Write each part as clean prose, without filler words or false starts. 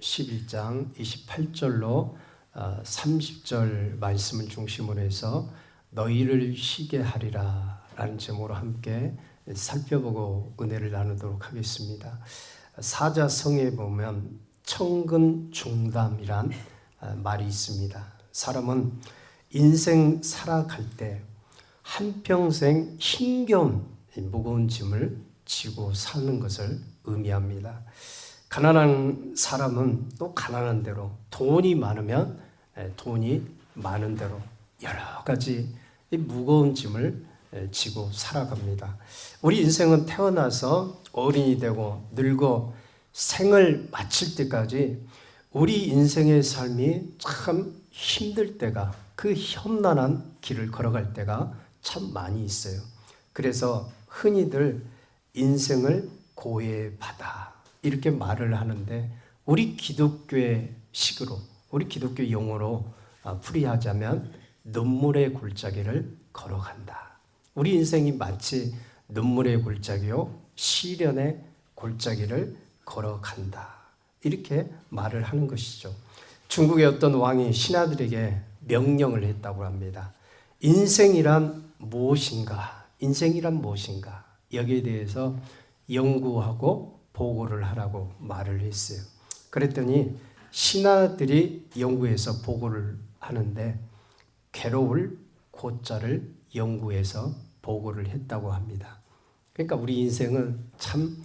11장 28절로 30절 말씀을 중심으로 해서 너희를 쉬게 하리라 라는 제목으로 함께 살펴보고 은혜를 나누도록 하겠습니다. 사자성에 보면 청근중담이란 말이 있습니다. 사람은 인생 살아갈 때 한평생 힘겨운 무거운 짐을 지고 사는 것을 의미합니다. 가난한 사람은 또 가난한 대로, 돈이 많으면 돈이 많은 대로 여러 가지 무거운 짐을 지고 살아갑니다. 우리 인생은 태어나서 어른이 되고 늙어 생을 마칠 때까지 우리 인생의 삶이 참 힘들 때가, 그 험난한 길을 걸어갈 때가 참 많이 있어요. 그래서 흔히들 인생을 고해받아 이렇게 말을 하는데, 우리 기독교의 식으로, 우리 기독교 용어로 풀이하자면 눈물의 골짜기를 걸어간다. 우리 인생이 마치 눈물의 골짜기요, 시련의 골짜기를 걸어간다. 이렇게 말을 하는 것이죠. 중국의 어떤 왕이 신하들에게 명령을 했다고 합니다. 인생이란 무엇인가? 인생이란 무엇인가? 여기에 대해서 연구하고 보고를 하라고 말을 했어요. 그랬더니 신하들이 연구해서 보고를 하는데 괴로울 고자를 연구해서 보고를 했다고 합니다. 그러니까 우리 인생은 참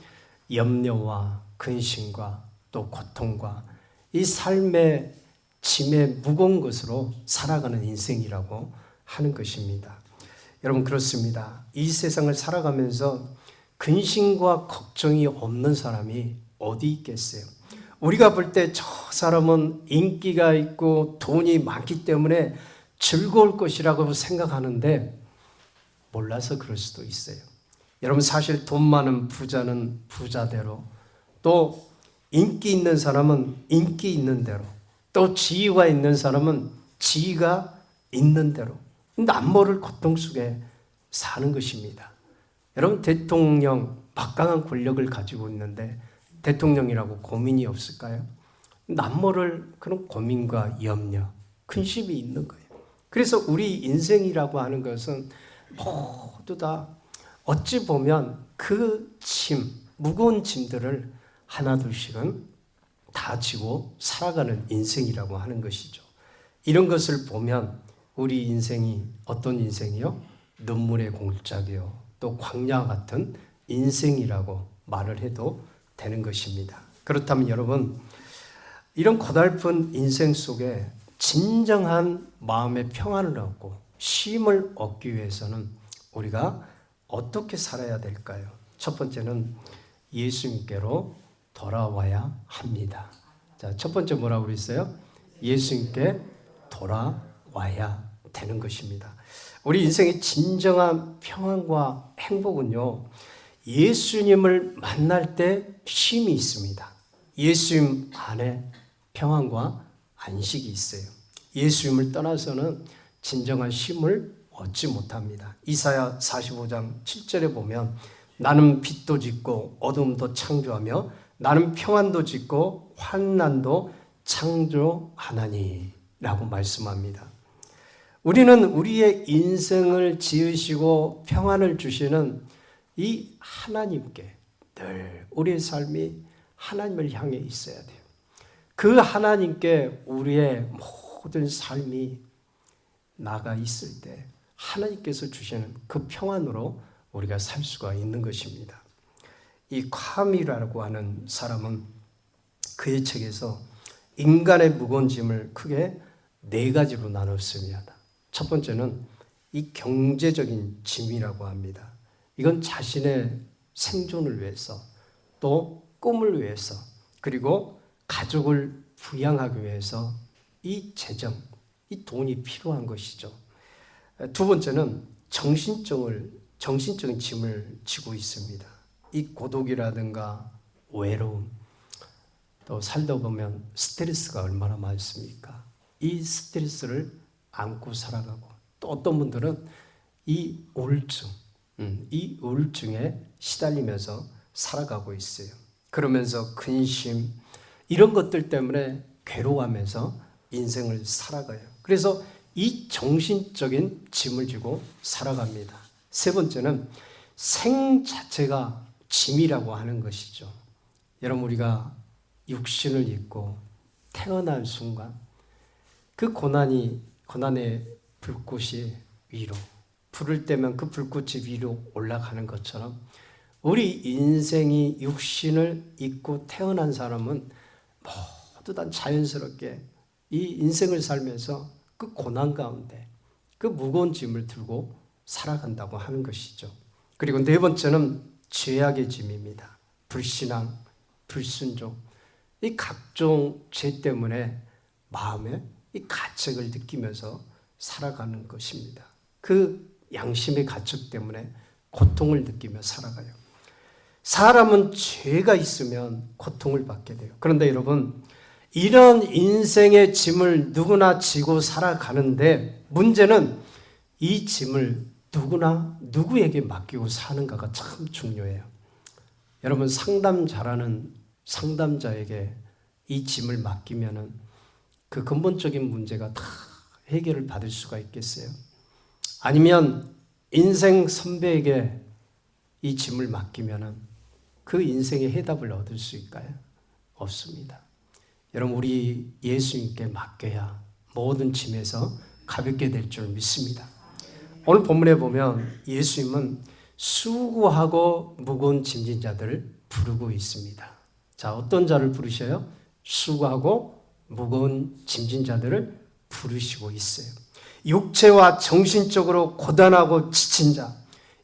염려와 근심과 또 고통과 이 삶의 짐에 무거운 것으로 살아가는 인생이라고 하는 것입니다. 여러분, 그렇습니다. 이 세상을 살아가면서 근심과 걱정이 없는 사람이 어디 있겠어요? 우리가 볼 때 저 사람은 인기가 있고 돈이 많기 때문에 즐거울 것이라고 생각하는데 몰라서 그럴 수도 있어요. 여러분, 사실 돈 많은 부자는 부자대로, 또 인기 있는 사람은 인기 있는 대로, 또 지위가 있는 사람은 지위가 있는 대로 남모를 고통 속에 사는 것입니다. 여러분, 대통령 막강한 권력을 가지고 있는데 대통령이라고 고민이 없을까요? 남모를 그런 고민과 염려, 근심이 있는 거예요. 그래서 우리 인생이라고 하는 것은 모두 다 어찌 보면 그 짐, 무거운 짐들을 하나둘씩은 다 지고 살아가는 인생이라고 하는 것이죠. 이런 것을 보면 우리 인생이 어떤 인생이요? 눈물의 골짜기요, 또 광야 같은 인생이라고 말을 해도 되는 것입니다. 그렇다면 여러분, 이런 고달픈 인생 속에 진정한 마음의 평안을 얻고 쉼을 얻기 위해서는 우리가 어떻게 살아야 될까요? 첫 번째는 예수님께로 돌아와야 합니다. 자, 첫 번째 뭐라고 그랬어요? 예수님께 돌아와야 되는 것입니다. 우리 인생의 진정한 평안과 행복은요, 예수님을 만날 때 쉼이 있습니다. 예수님 안에 평안과 안식이 있어요. 예수님을 떠나서는 진정한 쉼을 얻지 못합니다. 이사야 45장 7절에 보면 나는 빛도 짓고 어둠도 창조하며 나는 평안도 짓고 환난도 창조하나니 라고 말씀합니다. 우리는 우리의 인생을 지으시고 평안을 주시는 이 하나님께 늘 우리의 삶이 하나님을 향해 있어야 돼요. 그 하나님께 우리의 모든 삶이 나가 있을 때 하나님께서 주시는 그 평안으로 우리가 살 수가 있는 것입니다. 이 콰미라고 하는 사람은 그의 책에서 인간의 무거운 짐을 크게 네 가지로 나눴습니다. 첫 번째는 이 경제적인 짐이라고 합니다. 이건 자신의 생존을 위해서, 또 꿈을 위해서, 그리고 가족을 부양하기 위해서 이 재정, 이 돈이 필요한 것이죠. 두 번째는 정신적인 짐을 지고 있습니다. 이 고독이라든가 외로움, 또 살다 보면 스트레스가 얼마나 많습니까? 이 스트레스를 안고 살아가고, 또 어떤 분들은 이 우울증에 시달리면서 살아가고 있어요. 그러면서 근심, 이런 것들 때문에 괴로워하면서 인생을 살아가요. 그래서 이 정신적인 짐을 지고 살아갑니다. 세 번째는 생 자체가 짐이라고 하는 것이죠. 여러분, 우리가 육신을 입고 태어난 순간 그 고난의 불꽃이 위로, 불을 떼면 그 불꽃이 위로 올라가는 것처럼 우리 인생이 육신을 입고 태어난 사람은 모두 다 자연스럽게 이 인생을 살면서 그 고난 가운데 그 무거운 짐을 들고 살아간다고 하는 것이죠. 그리고 네 번째는 죄악의 짐입니다. 불신앙, 불순종, 이 각종 죄 때문에 마음에 이 가책을 느끼면서 살아가는 것입니다. 그 양심의 가책 때문에 고통을 느끼며 살아가요. 사람은 죄가 있으면 고통을 받게 돼요. 그런데 여러분, 이런 인생의 짐을 누구나 지고 살아가는데 문제는 이 짐을 누구나 누구에게 맡기고 사는가가 참 중요해요. 여러분, 상담 잘하는 상담자에게 이 짐을 맡기면은 그 근본적인 문제가 다 해결을 받을 수가 있겠어요? 아니면 인생 선배에게 이 짐을 맡기면은 그 인생의 해답을 얻을 수 있을까요? 없습니다. 여러분, 우리 예수님께 맡겨야 모든 짐에서 가볍게 될 줄 믿습니다. 오늘 본문에 보면 예수님은 수고하고 무거운 짐진 자들을 부르고 있습니다. 자, 어떤 자를 부르셔요? 수고하고 무거운 짐진 자들을 부르시고 있어요. 육체와 정신적으로 고단하고 지친 자,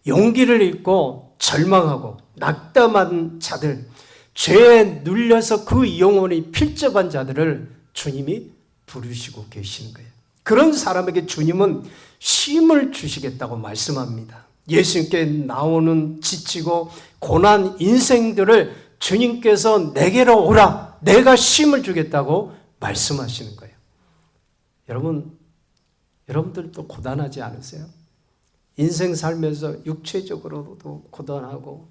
용기를 잃고 절망하고 낙담한 자들, 죄에 눌려서 그 영혼이 필적한 자들을 주님이 부르시고 계시는 거예요. 그런 사람에게 주님은 쉼을 주시겠다고 말씀합니다. 예수님께 나오는 지치고 고난 인생들을 주님께서 내게로 오라, 내가 쉼을 주겠다고 말씀하시는 거예요. 여러분들도 고단하지 않으세요? 인생 살면서 육체적으로도 고단하고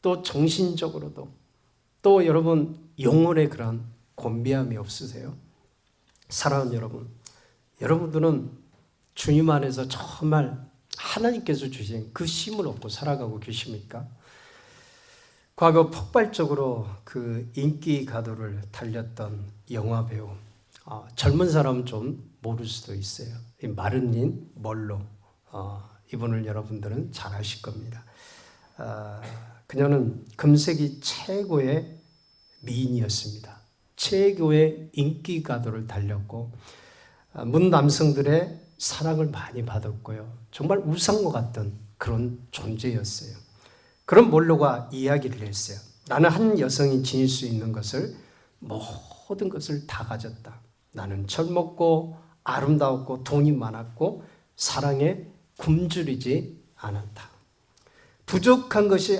또 정신적으로도 또 여러분 영혼의 그런 곤비함이 없으세요? 사랑하는 여러분, 여러분들은 주님 안에서 정말 하나님께서 주신 그 쉼을 얻고 살아가고 계십니까? 과거 폭발적으로 그 인기 가도를 달렸던 영화 배우, 젊은 사람은 좀 모를 수도 있어요. 마릴린 먼로, 이분을 여러분들은 잘 아실 겁니다. 그녀는 금세기 최고의 미인이었습니다. 최고의 인기 가도를 달렸고 문 남성들의 사랑을 많이 받았고요. 정말 우상과 같던 그런 존재였어요. 그런 몰로가 이야기를 했어요. 나는 한 여성이 지닐 수 있는 것을 모든 것을 다 가졌다. 나는 젊었고 아름다웠고 돈이 많았고 사랑에 굶주리지 않았다. 부족한 것이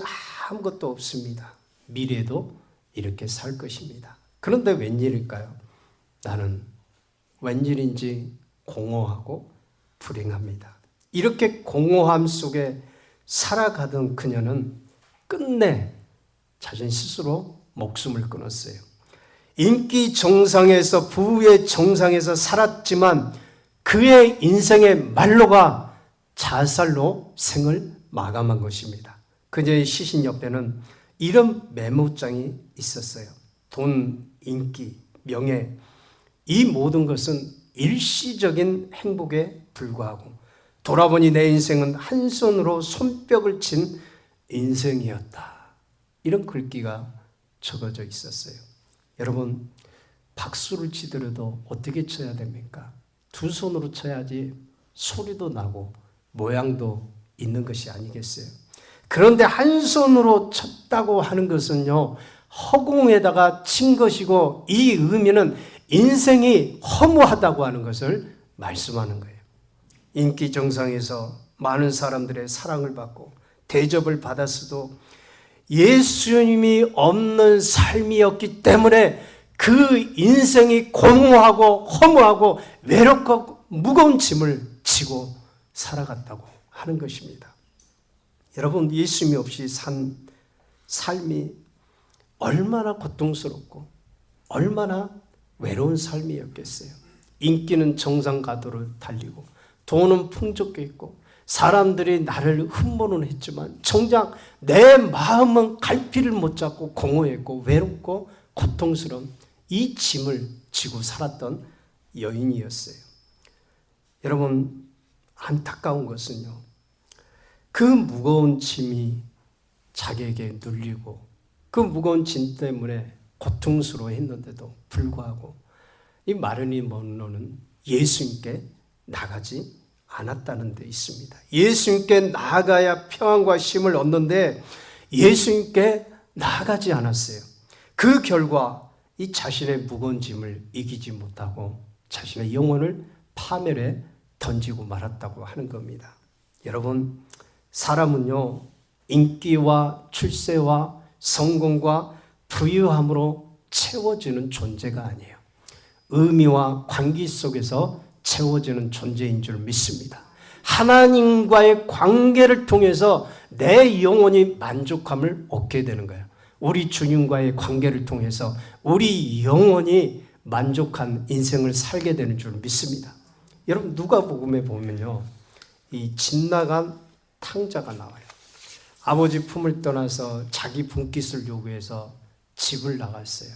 아무것도 없습니다. 미래도 이렇게 살 것입니다. 그런데 웬일일까요? 나는 웬일인지 공허하고 불행합니다. 이렇게 공허함 속에 살아가던 그녀는 끝내 자신 스스로 목숨을 끊었어요. 인기 정상에서 부의 정상에서 살았지만 그의 인생의 말로가 자살로 생을 마감한 것입니다. 그녀의 시신 옆에는 이런 메모장이 있었어요. 돈, 인기, 명예, 이 모든 것은 일시적인 행복에 불과하고 돌아보니 내 인생은 한 손으로 손뼉을 친 인생이었다. 이런 글귀가 적어져 있었어요. 여러분, 박수를 치더라도 어떻게 쳐야 됩니까? 두 손으로 쳐야지 소리도 나고 모양도 있는 것이 아니겠어요? 그런데 한 손으로 쳤다고 하는 것은요, 허공에다가 친 것이고 이 의미는 인생이 허무하다고 하는 것을 말씀하는 거예요. 인기 정상에서 많은 사람들의 사랑을 받고 대접을 받았어도 예수님이 없는 삶이었기 때문에 그 인생이 공허하고 허무하고 외롭고 무거운 짐을 지고 살아갔다고 하는 것입니다. 여러분, 예수님이 없이 산 삶이 얼마나 고통스럽고 얼마나 외로운 삶이었겠어요. 인기는 정상가도를 달리고 돈은 풍족해 있고 사람들이 나를 흠모는 했지만 정작 내 마음은 갈피를 못 잡고 공허했고 외롭고 고통스러운 이 짐을 지고 살았던 여인이었어요. 여러분, 안타까운 것은요, 그 무거운 짐이 자기에게 눌리고 그 무거운 짐 때문에 고통스러워했는데도 불구하고 이 마르니 먼로는 예수님께 나가지 않았다는 데 있습니다. 예수님께 나아가야 평안과 쉼을 얻는데 예수님께 나아가지 않았어요. 그 결과 이 자신의 무거운 짐을 이기지 못하고 자신의 영혼을 파멸에 던지고 말았다고 하는 겁니다. 여러분, 사람은요, 인기와 출세와 성공과 부유함으로 채워지는 존재가 아니에요. 의미와 관계 속에서 채워지는 존재인 줄 믿습니다. 하나님과의 관계를 통해서 내 영혼이 만족함을 얻게 되는 거예요. 우리 주님과의 관계를 통해서 우리 영혼이 만족한 인생을 살게 되는 줄 믿습니다. 여러분, 누가복음에 보면요, 이 집 나간 탕자가 나와요. 아버지 품을 떠나서 자기 분깃을 요구해서 집을 나갔어요.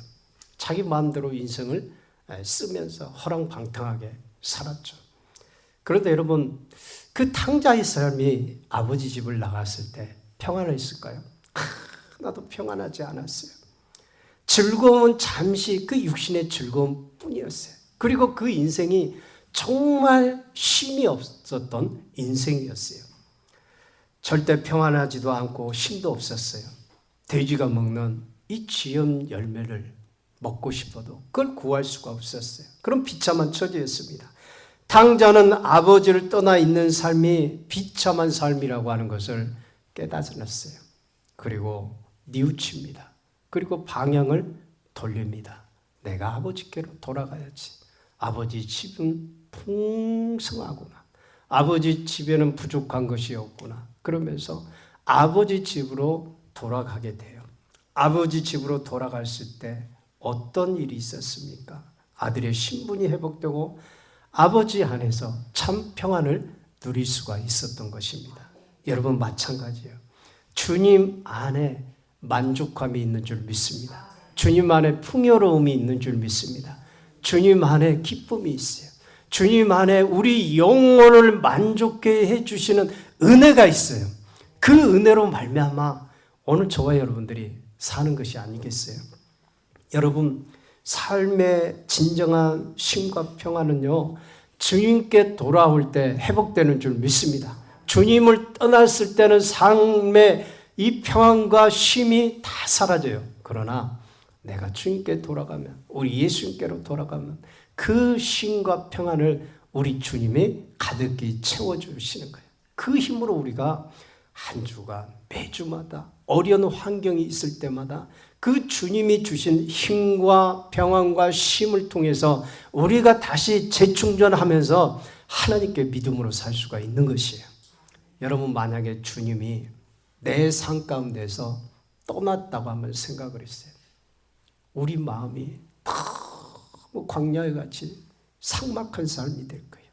자기 마음대로 인생을 쓰면서 허랑방탕하게 살았죠. 그런데 여러분, 그 탕자의 삶이 아버지 집을 나갔을 때 평안했을까요? 하나도 평안하지 않았어요. 즐거움은 잠시 그 육신의 즐거움 뿐이었어요. 그리고 그 인생이 정말 쉼이 없었던 인생이었어요. 절대 평안하지도 않고 쉼도 없었어요. 돼지가 먹는 이 쥐염 열매를 먹고 싶어도 그걸 구할 수가 없었어요. 그런 비참한 처지였습니다. 탕자는 아버지를 떠나 있는 삶이 비참한 삶이라고 하는 것을 깨달았어요. 그리고 뉘우칩니다. 그리고 방향을 돌립니다. 내가 아버지께로 돌아가야지. 아버지 집은 풍성하구나. 아버지 집에는 부족한 것이 없구나. 그러면서 아버지 집으로 돌아가게 돼요. 아버지 집으로 돌아갔을 때 어떤 일이 있었습니까? 아들의 신분이 회복되고 아버지 안에서 참 평안을 누릴 수가 있었던 것입니다. 여러분, 마찬가지예요. 주님 안에 만족감이 있는 줄 믿습니다. 주님 안에 풍요로움이 있는 줄 믿습니다. 주님 안에 기쁨이 있어요. 주님 안에 우리 영혼을 만족해 해주시는 은혜가 있어요. 그 은혜로 말미암아 오늘 저와 여러분들이 사는 것이 아니겠어요? 여러분, 삶의 진정한 쉼과 평안은요, 주님께 돌아올 때 회복되는 줄 믿습니다. 주님을 떠났을 때는 삶의 이 평안과 쉼이 다 사라져요. 그러나 내가 주님께 돌아가면, 우리 예수님께로 돌아가면 그 쉼과 평안을 우리 주님이 가득히 채워주시는 거예요. 그 힘으로 우리가 한 주간 매주마다 어려운 환경이 있을 때마다 그 주님이 주신 힘과 평안과 쉼을 통해서 우리가 다시 재충전하면서 하나님께 믿음으로 살 수가 있는 것이에요. 여러분, 만약에 주님이 내 삶 가운데서 떠났다고 한번 생각을 했어요. 우리 마음이 너무 광야에 같이 삭막한 삶이 될 거예요.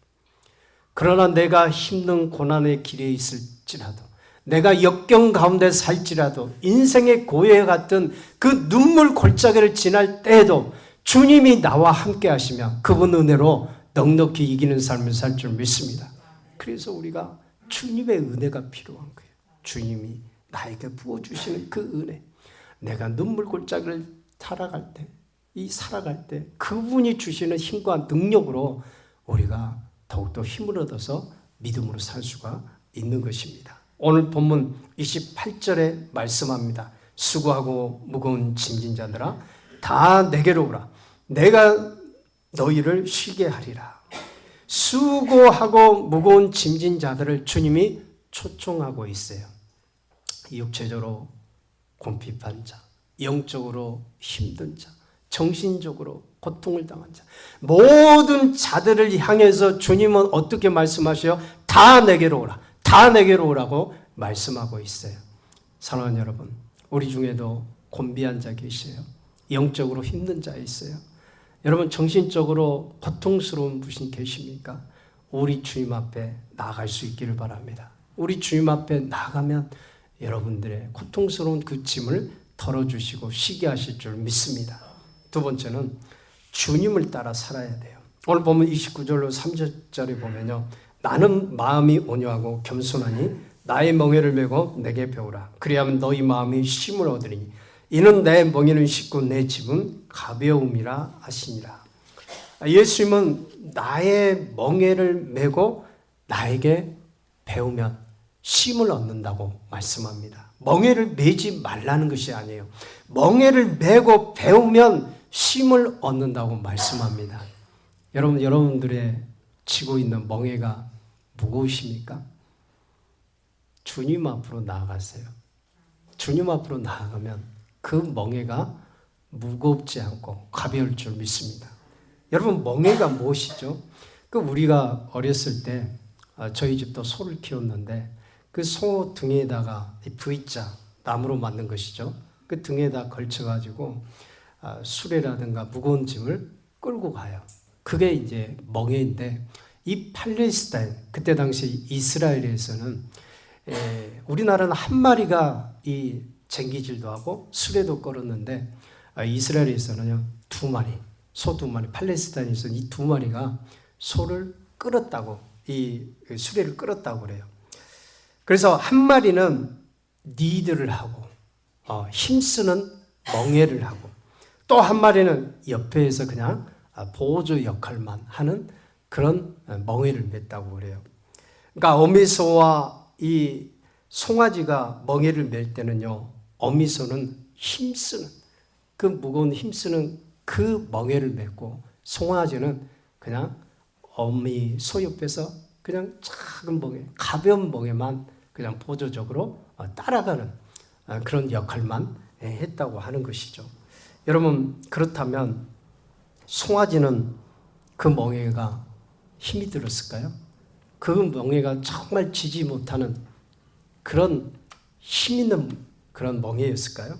그러나 내가 힘든 고난의 길에 있을지라도, 내가 역경 가운데 살지라도, 인생의 고해 같은 그 눈물 골짜기를 지날 때에도 주님이 나와 함께 하시며 그분 은혜로 넉넉히 이기는 삶을 살 줄 믿습니다. 그래서 우리가 주님의 은혜가 필요한 거예요. 주님이 나에게 부어주시는 그 은혜, 내가 눈물 골짜기를 살아갈 때 그분이 주시는 힘과 능력으로 우리가 더욱더 힘을 얻어서 믿음으로 살 수가 있는 것입니다. 오늘 본문 28절에 말씀합니다. 수고하고 무거운 짐진 자들아 다 내게로 오라. 내가 너희를 쉬게 하리라. 수고하고 무거운 짐진 자들을 주님이 초청하고 있어요. 육체적으로 곤핍한 자, 영적으로 힘든 자, 정신적으로 고통을 당한 자, 모든 자들을 향해서 주님은 어떻게 말씀하셔요? 다 내게로 오라. 다 내게로 오라고 말씀하고 있어요. 사랑하는 여러분, 우리 중에도 곤비한 자 계세요. 영적으로 힘든 자 있어요? 여러분 정신적으로 고통스러운 분이 계십니까? 우리 주님 앞에 나아갈 수 있기를 바랍니다. 우리 주님 앞에 나가면 여러분들의 고통스러운 그 짐을 덜어주시고 쉬게 하실 줄 믿습니다. 두 번째는 주님을 따라 살아야 돼요. 오늘 보면 29절로 30절에 보면요. 나는 마음이 온유하고 겸손하니 나의 멍에를 메고 내게 배우라. 그리하면 너희 마음이 쉼을 얻으리니 이는 내 멍에는 쉽고 내 짐은 가벼움이라 하시니라. 예수님은 나의 멍에를 메고 나에게 배우면 쉼을 얻는다고 말씀합니다. 멍에를 메지 말라는 것이 아니에요. 멍에를 메고 배우면 쉼을 얻는다고 말씀합니다. 여러분, 여러분들의 지고 있는 멍에가 무거우십니까? 주님 앞으로 나아가세요. 주님 앞으로 나아가면 그 멍에가 무겁지 않고 가벼울 줄 믿습니다. 여러분, 멍에가 무엇이죠? 우리가 어렸을 때 저희 집도 소를 키웠는데 그 소 등에다가 V자 나무로 만든 것이죠. 그 등에다 걸쳐가지고 수레라든가 무거운 짐을 끌고 가요. 그게 이제 멍에인데 이 팔레스타인 그때 당시 이스라엘에서는 우리나라는 한 마리가 이 쟁기질도 하고 수레도 끌었는데 이스라엘에서는요 2마리 소 2마리 팔레스타인에서는 이 2마리가 소를 끌었다고 이 수레를 끌었다고 그래요. 그래서 한 마리는 리드를 하고 힘쓰는 멍에를 하고 또 한 마리는 옆에서 그냥 보조 역할만 하는 그런 멍에를 맸다고 그래요. 그러니까 어미소와 이 송아지가 멍에를 맬 때는요, 어미소는 힘쓰는 그 무거운 힘쓰는 그 멍에를 맸고 송아지는 그냥 어미소 옆에서 그냥 작은 멍에, 가벼운 멍에만 그냥 보조적으로 따라가는 그런 역할만 했다고 하는 것이죠. 여러분, 그렇다면 송아지는 그 멍에가 힘이 들었을까요? 그 멍에가 정말 지지 못하는 그런 힘 있는 그런 멍에였을까요?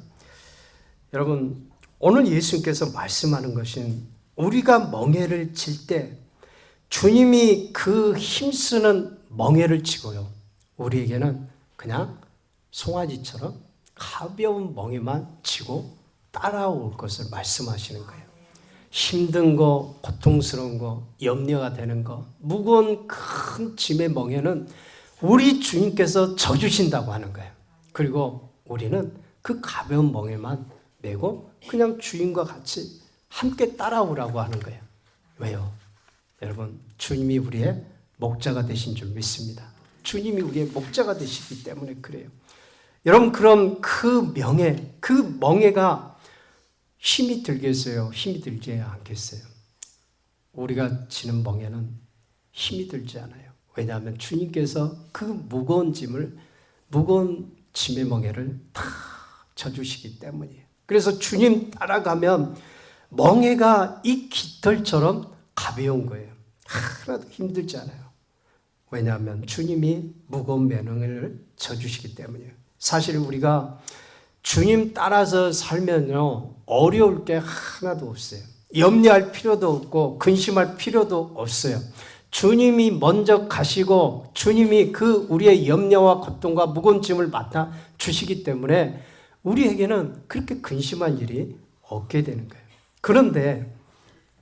여러분, 오늘 예수님께서 말씀하는 것은 우리가 멍에를 칠 때 주님이 그 힘쓰는 멍에를 치고요. 우리에게는 그냥 송아지처럼 가벼운 멍에만 치고 따라올 것을 말씀하시는 거예요. 힘든 거, 고통스러운 거, 염려가 되는 거, 무거운 큰 짐의 멍에는 우리 주님께서 져주신다고 하는 거예요. 그리고 우리는 그 가벼운 멍에만 메고 그냥 주님과 같이 함께 따라오라고 하는 거예요. 왜요? 여러분, 주님이 우리의 목자가 되신 줄 믿습니다. 주님이 우리의 목자가 되시기 때문에 그래요. 여러분, 그럼 그 멍에가 힘이 들겠어요? 힘이 들지 않겠어요? 우리가 지는 멍에는 힘이 들지 않아요. 왜냐하면 주님께서 그 무거운 짐의 멍에를 다 져주시기 때문이에요. 그래서 주님 따라가면 멍에가 이 깃털처럼 가벼운 거예요. 하나도 힘들지 않아요. 왜냐하면 주님이 무거운 멍에를 져주시기 때문이에요. 사실 우리가 주님 따라서 살면요, 어려울 게 하나도 없어요. 염려할 필요도 없고 근심할 필요도 없어요. 주님이 먼저 가시고 주님이 그 우리의 염려와 고통과 무거운 짐을 맡아 주시기 때문에 우리에게는 그렇게 근심한 일이 없게 되는 거예요. 그런데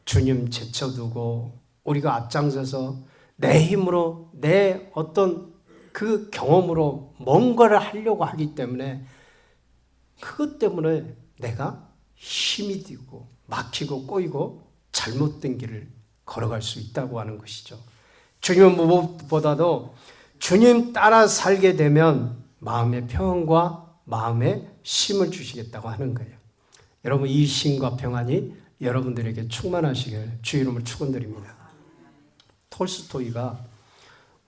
주님 제쳐두고 우리가 앞장서서 내 힘으로 내 어떤 그 경험으로 뭔가를 하려고 하기 때문에 그것 때문에 내가 힘이 들고 막히고 꼬이고 잘못된 길을 걸어갈 수 있다고 하는 것이죠. 주님은 무엇보다도 주님 따라 살게 되면 마음의 평안과 마음의 쉼을 주시겠다고 하는 거예요. 여러분, 이 쉼과 평안이 여러분들에게 충만하시길 주 이름으로 축원드립니다. 톨스토이가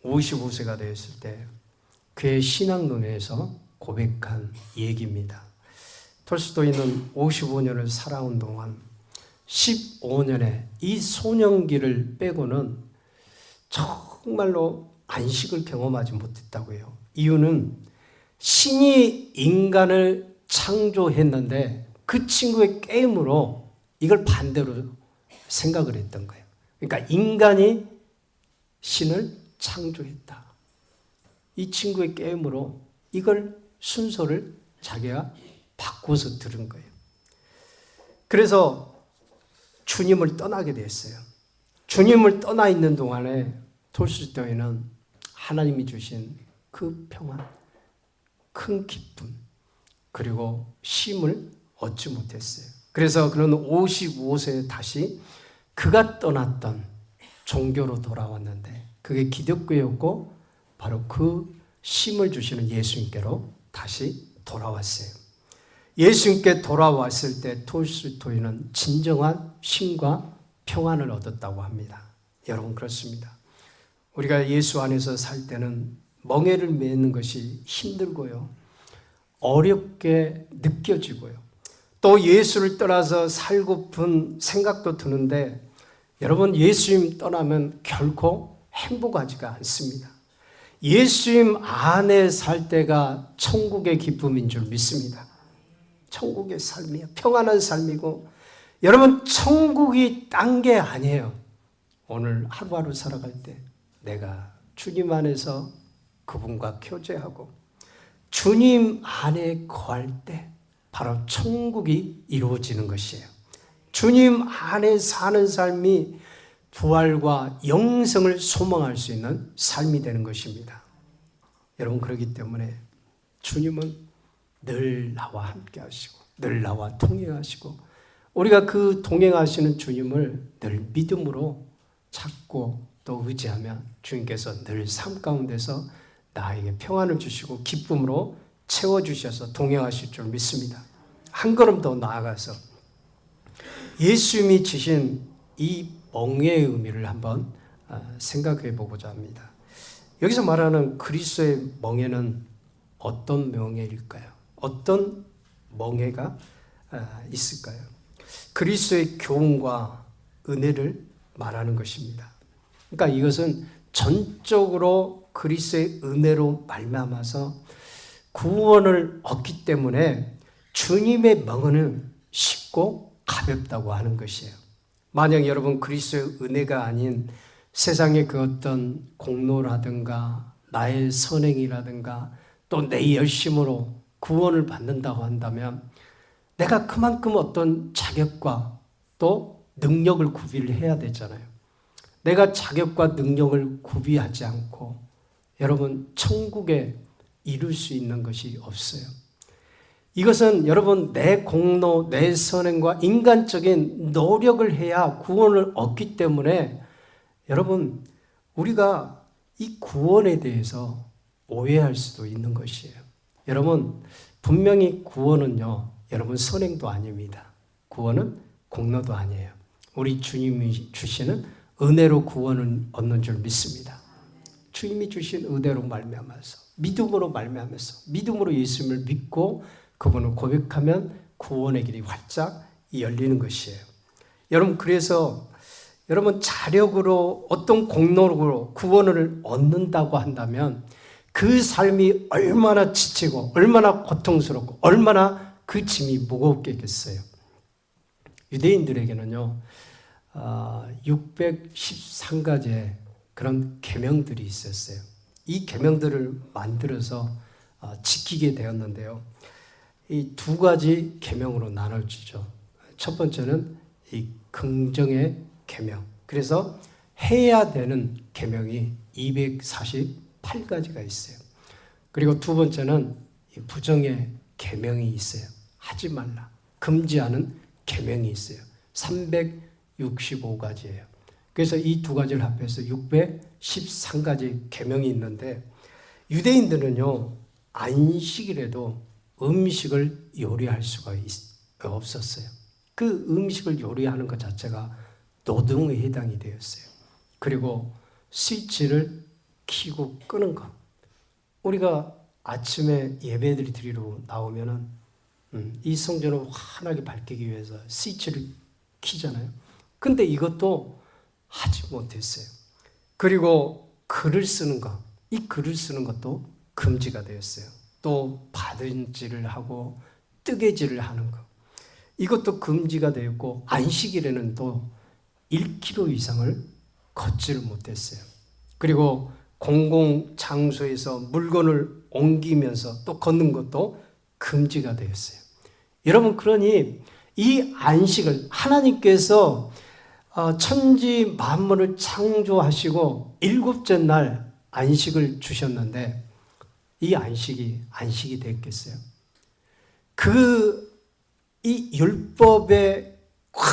55세가 되었을 때 그의 신앙론에서 고백한 얘기입니다. 톨스토이는 55년을 살아온 동안 15년의 이 소년기를 빼고는 정말로 안식을 경험하지 못했다고 해요. 이유는 신이 인간을 창조했는데 그 친구의 게임으로 이걸 반대로 생각을 했던 거예요. 그러니까 인간이 신을 창조했다. 이 친구의 게임으로 이걸 순서를 자기가 바꿔서 들은 거예요. 그래서 주님을 떠나게 됐어요. 주님을 떠나 있는 동안에 톨스토이는 하나님이 주신 그 평안, 큰 기쁨, 그리고 쉼을 얻지 못했어요. 그래서 그는 55세에 다시 그가 떠났던 종교로 돌아왔는데 그게 기독교였고 바로 그 쉼을 주시는 예수님께로 다시 돌아왔어요. 예수님께 돌아왔을 때 톨스토이는 진정한 쉼과 평안을 얻었다고 합니다. 여러분 그렇습니다. 우리가 예수 안에서 살 때는 멍에를 메는 것이 힘들고요. 어렵게 느껴지고요. 또 예수를 떠나서 살고픈 생각도 드는데 여러분 예수님 떠나면 결코 행복하지가 않습니다. 예수님 안에 살 때가 천국의 기쁨인 줄 믿습니다. 천국의 삶이에요. 평안한 삶이고 여러분 천국이 딴 게 아니에요. 오늘 하루하루 살아갈 때 내가 주님 안에서 그분과 교제하고 주님 안에 거할 때 바로 천국이 이루어지는 것이에요. 주님 안에 사는 삶이 부활과 영생을 소망할 수 있는 삶이 되는 것입니다. 여러분 그렇기 때문에 주님은 늘 나와 함께 하시고 늘 나와 동행하시고 우리가 그 동행하시는 주님을 늘 믿음으로 찾고 또 의지하면 주님께서 늘 삶 가운데서 나에게 평안을 주시고 기쁨으로 채워주셔서 동행하실 줄 믿습니다. 한 걸음 더 나아가서 예수님이 주신 이 멍에의 의미를 한번 생각해 보고자 합니다. 여기서 말하는 그리스도의 멍에는 어떤 멍에일까요? 어떤 멍에가 있을까요? 그리스도의 교훈과 은혜를 말하는 것입니다. 그러니까 이것은 전적으로 그리스도의 은혜로 말미암아서 구원을 얻기 때문에 주님의 멍에는 쉽고 가볍다고 하는 것이에요. 만약 여러분 그리스도의 은혜가 아닌 세상의 그 어떤 공로라든가 나의 선행이라든가 또 내 열심으로 구원을 받는다고 한다면 내가 그만큼 어떤 자격과 또 능력을 구비를 해야 되잖아요. 내가 자격과 능력을 구비하지 않고 여러분 천국에 이룰 수 있는 것이 없어요. 이것은 여러분 내 공로, 내 선행과 인간적인 노력을 해야 구원을 얻기 때문에 여러분 우리가 이 구원에 대해서 오해할 수도 있는 것이에요. 여러분 분명히 구원은요 여러분 선행도 아닙니다. 구원은 공로도 아니에요. 우리 주님이 주시는 은혜로 구원을 얻는 줄 믿습니다. 주님이 주신 은혜로 말미암아서 믿음으로 말미암아서 믿음으로 예수님을 믿고 그분을 고백하면 구원의 길이 활짝 열리는 것이에요. 여러분 그래서 여러분 자력으로 어떤 공로로 구원을 얻는다고 한다면 그 삶이 얼마나 지치고 얼마나 고통스럽고 얼마나 그 짐이 무겁겠어요. 유대인들에게는요 613가지의 그런 계명들이 있었어요. 이 계명들을 만들어서 지키게 되었는데요. 이 두 가지 계명으로 나눠지죠. 첫 번째는 이 긍정의 계명. 그래서 해야 되는 계명이 248가지가 있어요. 그리고 두 번째는 이 부정의 계명이 있어요. 하지 말라. 금지하는 계명이 있어요. 365가지예요. 그래서 이 두 가지를 합해서 613가지 계명이 있는데 유대인들은요 안식일에도 음식을 요리할 수가 없었어요. 그 음식을 요리하는 것 자체가 노동에 해당이 되었어요. 그리고 스위치를 켜고 끄는 것. 우리가 아침에 예배들이 드리러 나오면은 이 성전을 환하게 밝히기 위해서 스위치를 켜잖아요. 근데 이것도 하지 못했어요. 그리고 글을 쓰는 것, 이 글을 쓰는 것도 금지가 되었어요. 또 바느질을 하고 뜨개질을 하는 것. 이것도 금지가 되었고 안식일에는 또 1km 이상을 걷지를 못했어요. 그리고 공공장소에서 물건을 옮기면서 또 걷는 것도 금지가 되었어요. 여러분, 그러니 이 안식을 하나님께서 천지 만물을 창조하시고 일곱째 날 안식을 주셨는데 이 안식이 됐겠어요? 이 율법에 꽉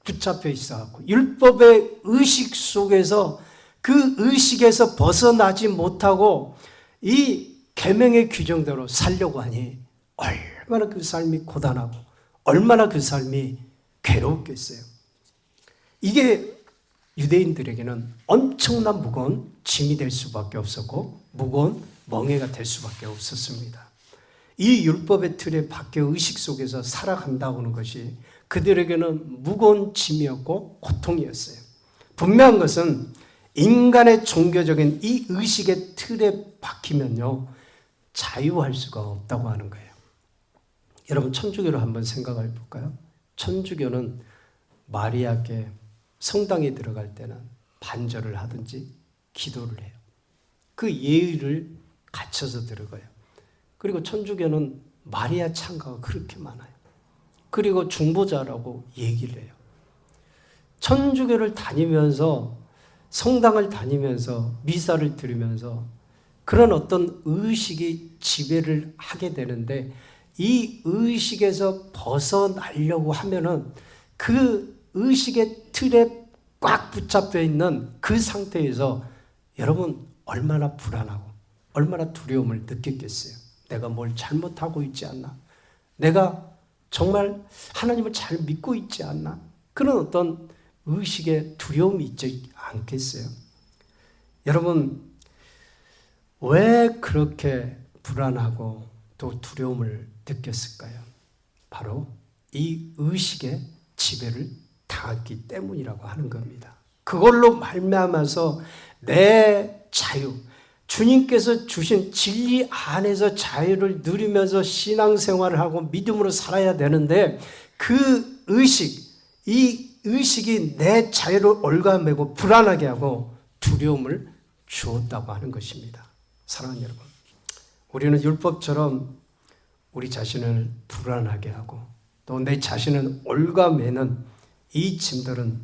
붙잡혀 있어갖고 율법의 의식 속에서 그 의식에서 벗어나지 못하고 이 계명의 규정대로 살려고 하니 얼마나 그 삶이 고단하고 얼마나 그 삶이 괴롭겠어요. 이게 유대인들에게는 엄청난 무거운 짐이 될 수밖에 없었고 무거운 멍에가 될 수밖에 없었습니다. 이 율법의 틀에 박혀 의식 속에서 살아간다고 하는 것이 그들에게는 무거운 짐이었고 고통이었어요. 분명한 것은 인간의 종교적인 이 의식의 틀에 박히면요 자유할 수가 없다고 하는 거예요. 여러분, 천주교를 한번 생각해 볼까요? 천주교는 마리아께 성당에 들어갈 때는 반절을 하든지 기도를 해요. 그 예의를 갖춰서 들어가요. 그리고 천주교는 마리아 찬가가 그렇게 많아요. 그리고 중보자라고 얘기를 해요. 천주교를 다니면서 성당을 다니면서 미사를 들으면서 그런 어떤 의식이 지배를 하게 되는데 이 의식에서 벗어나려고 하면은 그 의식의 틀에 꽉 붙잡혀 있는 그 상태에서 여러분 얼마나 불안하고 얼마나 두려움을 느꼈겠어요. 내가 뭘 잘못하고 있지 않나? 내가 정말 하나님을 잘 믿고 있지 않나? 그런 어떤 의식의 두려움이 있지 않겠어요? 여러분, 왜 그렇게 불안하고 또 두려움을 느꼈을까요? 바로 이 의식의 지배를 당했기 때문이라고 하는 겁니다. 그걸로 말미암아서 내 자유, 주님께서 주신 진리 안에서 자유를 누리면서 신앙생활을 하고 믿음으로 살아야 되는데 그 의식, 이 의식이 내 자유를 올가매고 불안하게 하고 두려움을 주었다고 하는 것입니다. 사랑하는 여러분, 우리는 율법처럼 우리 자신을 불안하게 하고 또 내 자신을 올가매는 이 짐들은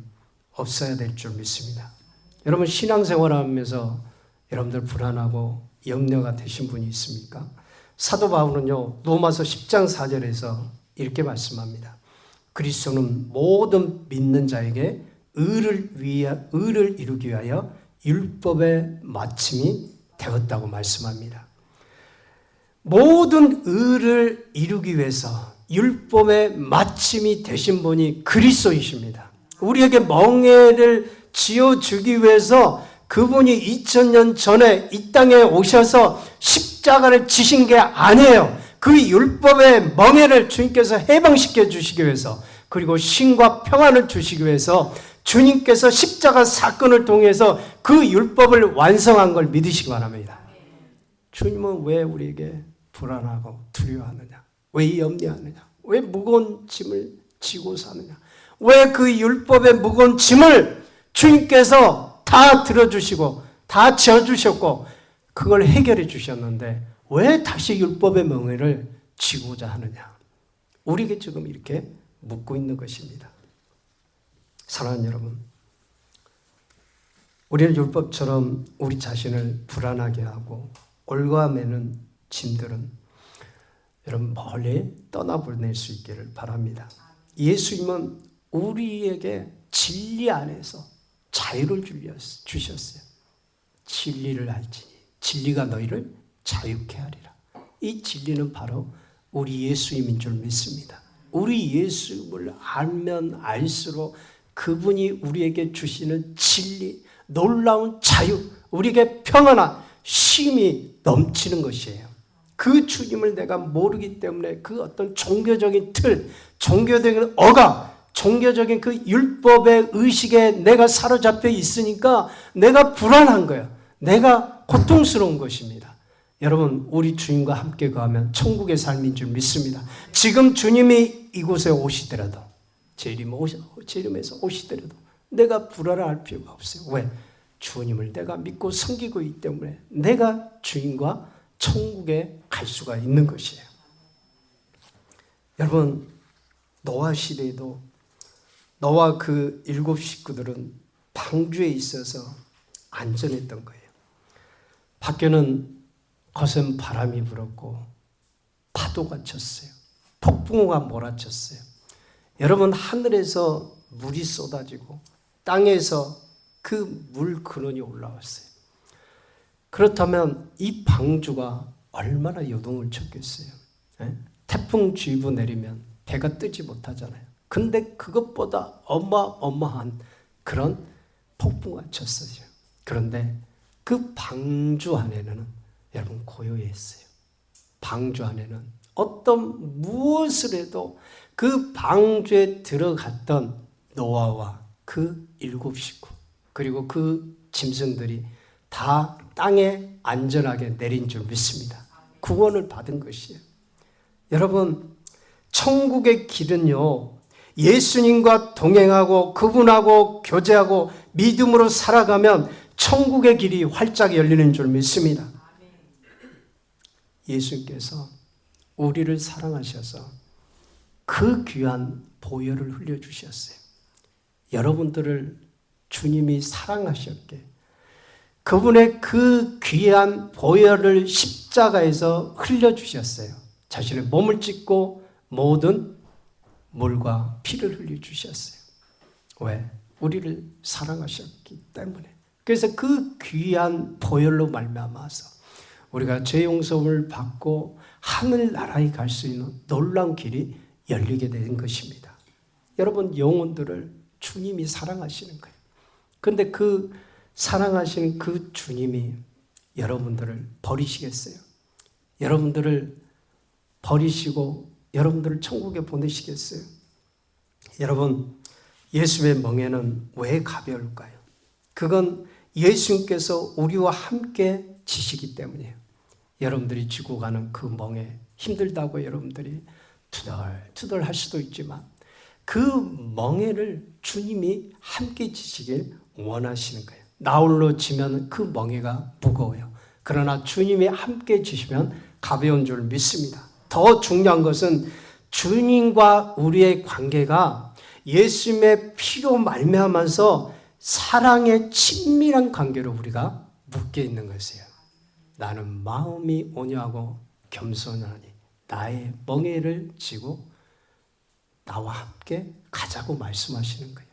없어야 될 줄 믿습니다. 여러분, 신앙생활하면서 여러분들 불안하고 염려가 되신 분이 있습니까? 사도 바울은요, 로마서 10장 4절에서 이렇게 말씀합니다. 그리스도는 모든 믿는 자에게 의를 이루기 위하여 율법의 마침이 되었다고 말씀합니다. 모든 의를 이루기 위해서 율법의 마침이 되신 분이 그리스도이십니다. 우리에게 멍에를 지어주기 위해서 그분이 2000년 전에 이 땅에 오셔서 십자가를 지신 게 아니에요. 그 율법의 멍에를 주님께서 해방시켜 주시기 위해서, 그리고 신과 평안을 주시기 위해서 주님께서 십자가 사건을 통해서 그 율법을 완성한 걸 믿으시기 바랍니다. 주님은 왜 우리에게 불안하고 두려워하느냐? 왜 염려하느냐? 왜 무거운 짐을 지고 사느냐? 왜 그 율법의 무거운 짐을 주님께서 다 들어주시고 다 지어주셨고 그걸 해결해 주셨는데 왜 다시 율법의 멍에를 지고자 하느냐? 우리에게 지금 이렇게 묻고 있는 것입니다. 사랑하는 여러분, 우리는 율법처럼 우리 자신을 불안하게 하고 올가매는 짐들은 여러분 멀리 떠나보낼 수 있기를 바랍니다. 예수님은 우리에게 진리 안에서 자유를 주셨어요. 진리를 알지니 진리가 너희를 자유케 하리라. 이 진리는 바로 우리 예수님인 줄 믿습니다. 우리 예수님을 알면 알수록 그분이 우리에게 주시는 진리, 놀라운 자유, 우리에게 평안한 쉼이 넘치는 것이에요. 그 주님을 내가 모르기 때문에 그 어떤 종교적인 틀, 종교적인 억압, 종교적인 그 율법의 의식에 내가 사로잡혀 있으니까 내가 불안한 거예요. 내가 고통스러운 것입니다. 여러분, 우리 주님과 함께 거하면 천국의 삶인 줄 믿습니다. 지금 주님이 이곳에 오시더라도, 제 이름에서 오시더라도 내가 불안할 필요가 없어요. 왜? 주님을 내가 믿고 섬기고 있기 때문에 내가 주님과 천국에 갈 수가 있는 것이에요. 여러분, 노아 시대에도 노아 그 7 식구들은 방주에 있어서 안전했던 거예요. 밖에는 거센 바람이 불었고 파도가 쳤어요. 폭풍우가 몰아쳤어요. 여러분, 하늘에서 물이 쏟아지고 땅에서 그 물 근원이 올라왔어요. 그렇다면 이 방주가 얼마나 요동을 쳤겠어요. 태풍주의보 내리면 배가 뜨지 못하잖아요. 근데 그것보다 어마어마한 그런 폭풍우가 쳤어요. 그런데 그 방주 안에는 여러분 고요했어요. 방주 안에는 어떤 무엇을 해도 그 방주에 들어갔던 노아와 그 7 식구 그리고 그 짐승들이 다 땅에 안전하게 내린 줄 믿습니다. 구원을 받은 것이에요. 여러분, 천국의 길은요, 예수님과 동행하고 그분하고 교제하고 믿음으로 살아가면 천국의 길이 활짝 열리는 줄 믿습니다. 예수님께서 우리를 사랑하셔서 그 귀한 보혈을 흘려주셨어요. 여러분들을 주님이 사랑하셨기에 그분의 그 귀한 보혈을 십자가에서 흘려주셨어요. 자신의 몸을 찢고 모든 물과 피를 흘려주셨어요. 왜? 우리를 사랑하셨기 때문에. 그래서 그 귀한 보혈로 말미암아서 우리가 죄 용서를 받고 하늘나라에 갈 수 있는 놀라운 길이 열리게 된 것입니다. 여러분, 영혼들을 주님이 사랑하시는 거예요. 그런데 그 사랑하시는 그 주님이 여러분들을 버리시겠어요? 여러분들을 버리시고 여러분들을 천국에 보내시겠어요? 여러분, 예수의 멍에는 왜 가벼울까요? 그건 예수님께서 우리와 함께 지시기 때문이에요. 여러분들이 지고 가는 그 멍에 힘들다고 여러분들이 투덜투덜 할 수도 있지만 그 멍에를 주님이 함께 지시길 원하시는 거예요. 나 홀로 지면 그 멍에가 무거워요. 그러나 주님이 함께 지시면 가벼운 줄 믿습니다. 더 중요한 것은 주님과 우리의 관계가 예수님의 피로 말미암아서 사랑의 친밀한 관계로 우리가 묶여 있는 것이에요. 나는 마음이 온유하고 겸손하니 나의 멍에를 지고 나와 함께 가자고 말씀하시는 거예요.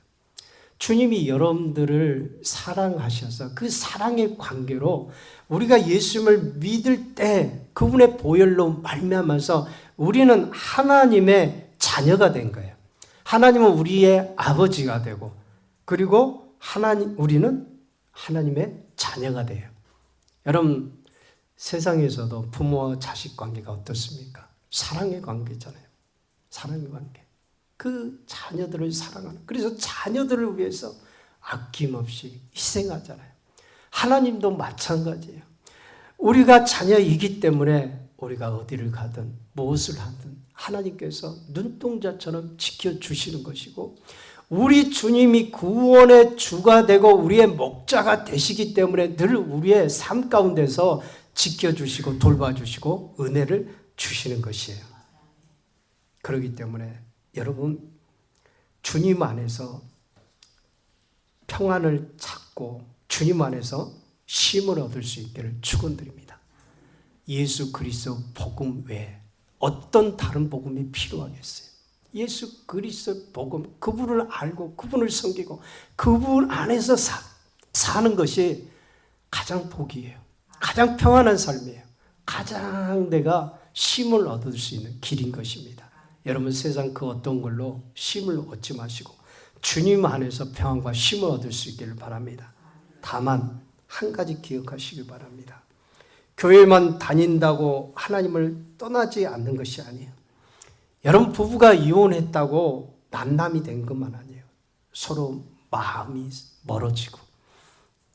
주님이 여러분들을 사랑하셔서 그 사랑의 관계로 우리가 예수님을 믿을 때 그분의 보혈로 말미암아서 우리는 하나님의 자녀가 된 거예요. 하나님은 우리의 아버지가 되고 그리고 우리는 하나님의 자녀가 돼요. 여러분, 세상에서도 부모와 자식 관계가 어떻습니까? 사랑의 관계잖아요. 사랑의 관계. 그 자녀들을 사랑하는, 그래서 자녀들을 위해서 아낌없이 희생하잖아요. 하나님도 마찬가지예요. 우리가 자녀이기 때문에 우리가 어디를 가든 무엇을 하든 하나님께서 눈동자처럼 지켜주시는 것이고 우리 주님이 구원의 주가 되고 우리의 목자가 되시기 때문에 늘 우리의 삶 가운데서 지켜주시고 돌봐주시고 은혜를 주시는 것이에요. 그렇기 때문에 여러분, 주님 안에서 평안을 찾고 주님 안에서 쉼을 얻을 수 있기를 축원드립니다. 예수 그리스도 복음 외에 어떤 다른 복음이 필요하겠어요? 예수 그리스도 복음, 그분을 알고 그분을 섬기고 그분 안에서 사는 것이 가장 복이에요. 가장 평안한 삶이에요. 가장 내가 쉼을 얻을 수 있는 길인 것입니다. 여러분, 세상 그 어떤 걸로 쉼을 얻지 마시고 주님 안에서 평안과 쉼을 얻을 수 있기를 바랍니다. 다만 한 가지 기억하시길 바랍니다. 교회만 다닌다고 하나님을 떠나지 않는 것이 아니에요. 여러분, 부부가 이혼했다고 남남이 된 것만 아니에요. 서로 마음이 멀어지고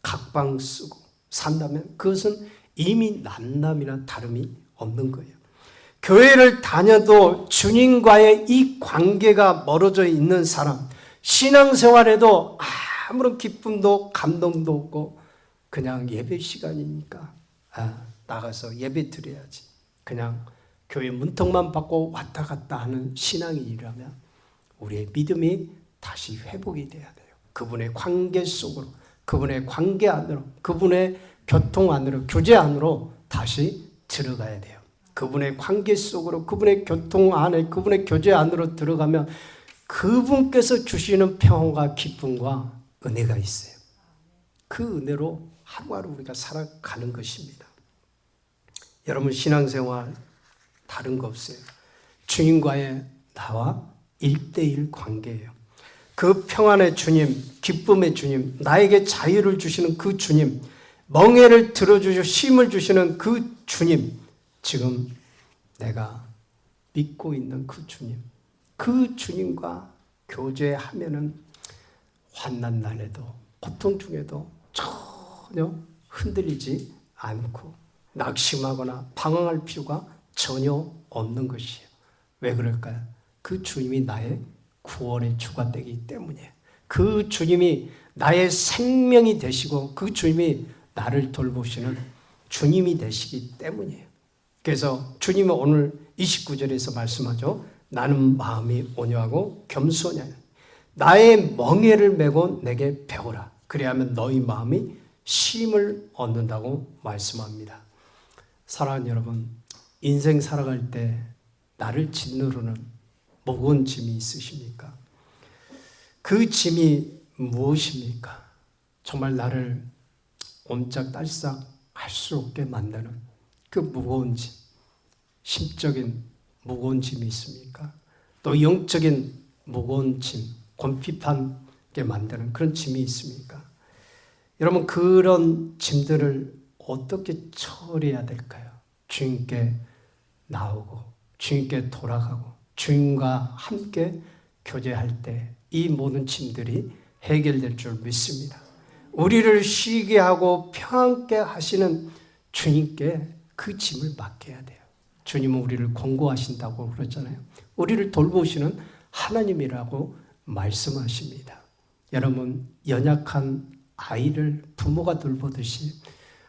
각방 쓰고 산다면 그것은 이미 남남이나 다름이 없는 거예요. 교회를 다녀도 주님과의 이 관계가 멀어져 있는 사람, 신앙생활에도 아무런 기쁨도 감동도 없고 그냥 예배 시간이니까 나가서 예배 드려야지, 그냥 교회 문턱만 받고 왔다 갔다 하는 신앙인이라면 우리의 믿음이 다시 회복이 돼야 돼요. 그분의 관계 속으로, 그분의 관계 안으로, 그분의 교통 안으로, 교제 안으로 다시 들어가야 돼요. 그분의 관계 속으로, 그분의 교통 안에, 그분의 교제 안으로 들어가면 그분께서 주시는 평안과 기쁨과 은혜가 있어요. 그 은혜로 하루하루 우리가 살아가는 것입니다. 여러분, 신앙생활 다른 거 없어요. 주님과의 나와 1:1 관계예요. 그 평안의 주님, 기쁨의 주님, 나에게 자유를 주시는 그 주님, 멍에를 들어주시고 쉼을 주시는 그 주님, 지금 내가 믿고 있는 그 주님, 그 주님과 교제하면은 환난 날에도 고통 중에도 전혀 흔들리지 않고 낙심하거나 방황할 필요가 전혀 없는 것이에요. 왜 그럴까요? 그 주님이 나의 구원의 주가 되기 때문이에요. 그 주님이 나의 생명이 되시고 그 주님이 나를 돌보시는 주님이 되시기 때문이에요. 그래서 주님은 오늘 29절에서 말씀하죠. 나는 마음이 온유하고 겸손하니 나의 멍에를 메고 내게 배우라. 그래야면 너희 마음이 쉼을 얻는다고 말씀합니다. 사랑하는 여러분, 인생 살아갈 때 나를 짓누르는 무거운 짐이 있으십니까? 그 짐이 무엇입니까? 정말 나를 옴짝달싹 할 수 없게 만드는 그 무거운 짐, 심적인 무거운 짐이 있습니까? 또 영적인 무거운 짐, 곤핍하게 만드는 그런 짐이 있습니까? 여러분, 그런 짐들을 어떻게 처리해야 될까요? 주님께 나오고 주님께 돌아가고 주님과 함께 교제할 때 이 모든 짐들이 해결될 줄 믿습니다. 우리를 쉬게 하고 평안케 하시는 주님께 그 짐을 맡겨야 돼요. 주님은 우리를 권고하신다고 그러잖아요. 우리를 돌보시는 하나님이라고 말씀하십니다. 여러분, 연약한 아이를 부모가 돌보듯이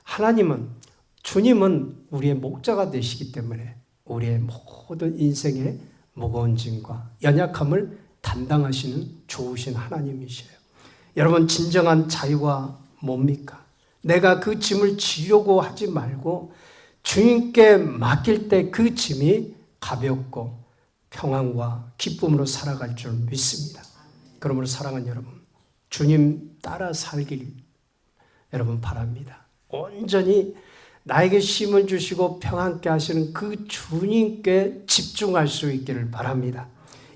하나님은, 주님은 우리의 목자가 되시기 때문에 우리의 모든 인생의 무거운 짐과 연약함을 담당하시는 좋으신 하나님이셔요. 여러분, 진정한 자유가 뭡니까? 내가 그 짐을 지려고 하지 말고 주님께 맡길 때 그 짐이 가볍고 평안과 기쁨으로 살아갈 줄 믿습니다. 그러므로 사랑하는 여러분, 주님 따라 살길 여러분 바랍니다. 온전히 나에게 쉼을 주시고 평안케 하시는 그 주님께 집중할 수 있기를 바랍니다.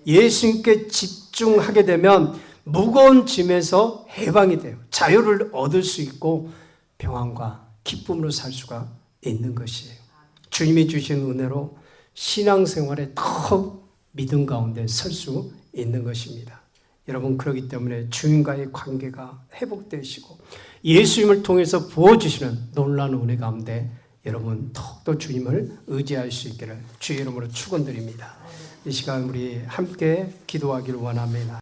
예수님께 집중하게 되면 무거운 짐에서 해방이 돼요. 자유를 얻을 수 있고 평안과 기쁨으로 살 수가 있는 것이에요. 주님이 주신 은혜로 신앙생활에 더 믿음 가운데 설 수 있는 것입니다. 여러분, 그렇기 때문에 주님과의 관계가 회복되시고 예수님을 통해서 부어주시는 놀라운 은혜 가운데 여러분 더욱더 주님을 의지할 수 있기를 주의 이름으로 축원드립니다. 이 시간 우리 함께 기도하기를 원합니다.